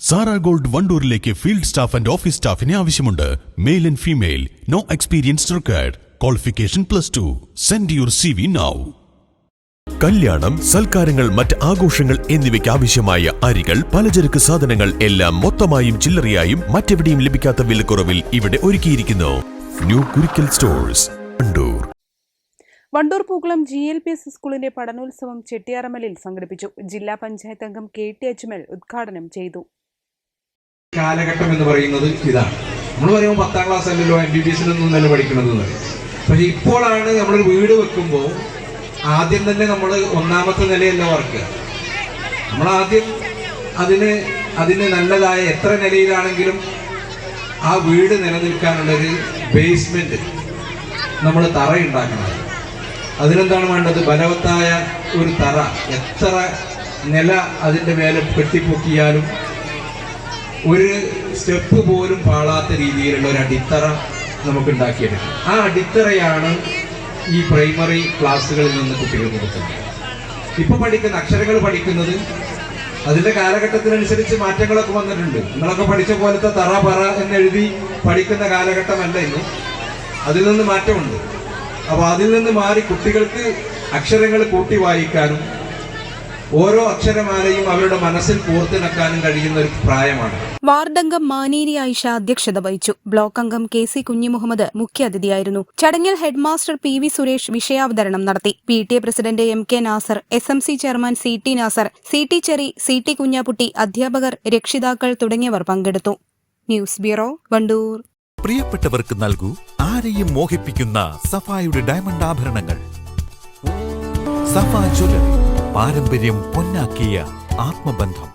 Sara Gold വണ്ടൂരിലേക്ക് field staff and office സ്റ്റാഫിനെ ആവശ്യമുണ്ട്. Male and female. No experience required. Qualification +2. Send your CV now. കല്യാണം, സൽക്കാരങ്ങൾ, മറ്റ് ആഘോഷങ്ങൾ എന്നിവയ്ക്ക് ആവശ്യമായ അരികൾ, പലചരക്ക് സാധനങ്ങൾ എല്ലാം മൊത്തമായും ചില്ലറയായും മറ്റെവിടെയും ലഭിക്കാത്ത വിലക്കുറവിൽ ഇവിടെ ഒരുക്കിയിരിക്കുന്നു. New Kurikkal stores, Wandoor. Wandoor Pookkulam GLPS സ്കൂളിന്റെ പഠനോത്സവം ചെട്ടിയാറമ്മലിൽ സംഘടിപ്പിച്ചു. ജില്ലാ പഞ്ചായത്ത് അംഗം KT അജ്മൽ ഉദ്ഘാടനം ചെയ്തു. കാലഘട്ടം എന്ന് പറയുന്നത് ഇതാണ്. നമ്മൾ പറയുമ്പോൾ 10ാം ക്ലാസ് അല്ലല്ലോ MBBS-ലൊന്നും നല്ല പഠിക്കണമെന്ന് പറയും. പക്ഷെ ഇപ്പോഴാണ് നമ്മളൊരു വീട് വെക്കുമ്പോൾ ആദ്യം തന്നെ നമ്മൾ 1ാമത്തെ നിലയല്ല ഓർക്കുക. നമ്മൾ ആദ്യം അതിന് നല്ലതായ എത്ര നിലയിലാണെങ്കിലും ആ വീട് നിലനിൽക്കാനുള്ളൊരു ബേസ്മെന്റ് നമ്മൾ തറയുണ്ടാക്കണം. അതിനെന്താണ് വേണ്ടത്? ബലവത്തായ ഒരു തറ. എത്ര നില അതിൻ്റെ മേലെ കെട്ടിപ്പൊക്കിയാലും ഒരു സ്റ്റെപ്പ് പോലും പാളാത്ത രീതിയിലുള്ള ഒരു അടിത്തറ നമുക്ക് ഉണ്ടാക്കിയെടുക്കും. ആ അടിത്തറയാണ് ഈ പ്രൈമറി ക്ലാസ്സുകളിൽ നിന്ന് കുട്ടികൾ കൊടുക്കുന്നത്. ഇപ്പോൾ പഠിക്കുന്ന അക്ഷരങ്ങൾ പഠിക്കുന്നത് അതിൻ്റെ കാലഘട്ടത്തിനനുസരിച്ച് മാറ്റങ്ങളൊക്കെ വന്നിട്ടുണ്ട്. നിങ്ങളൊക്കെ പഠിച്ച പോലത്തെ തറ പറ എന്നെഴുതി പഠിക്കുന്ന കാലഘട്ടമല്ല ഇന്ന്. അതിൽ നിന്ന് മാറ്റമുണ്ട്. അപ്പോൾ അതിൽ നിന്ന് മാറി കുട്ടികൾക്ക് അക്ഷരങ്ങൾ കൂട്ടി വായിക്കാനും ഓരോ അക്ഷരമാലയും അവരുടെ മനസ്സിൽ കോർത്തിണക്കാനും കഴിയുന്ന ഒരു പ്രായമാണ്. വാർഡംഗം മാനേരി ആയിഷ അധ്യക്ഷത വഹിച്ചു. ബ്ലോക്ക് അംഗം KC കുഞ്ഞിമുഹമ്മദ് മുഖ്യാതിഥിയായിരുന്നു. ചടങ്ങിൽ ഹെഡ്മാസ്റ്റർ PV സുരേഷ് വിഷയാവതരണം നടത്തി. PTA president MK Nasar, SMC chairman CT Nasar, CT Cherry, CT Kunhapputty, അധ്യാപകർ, രക്ഷിതാക്കൾ തുടങ്ങിയവർ പങ്കെടുത്തു. News bureau, Wandoor. പ്രിയപ്പെട്ടവർക്ക് നൽകൂ ആരെയും മോഹിപ്പിക്കുന്ന സഫായുടെ ഡയമണ്ട് ആഭരണങ്ങൾ. സഫ ജ്വല്ലറി, പാരമ്പര്യം പൊന്നാക്കിയ ആത്മബന്ധം.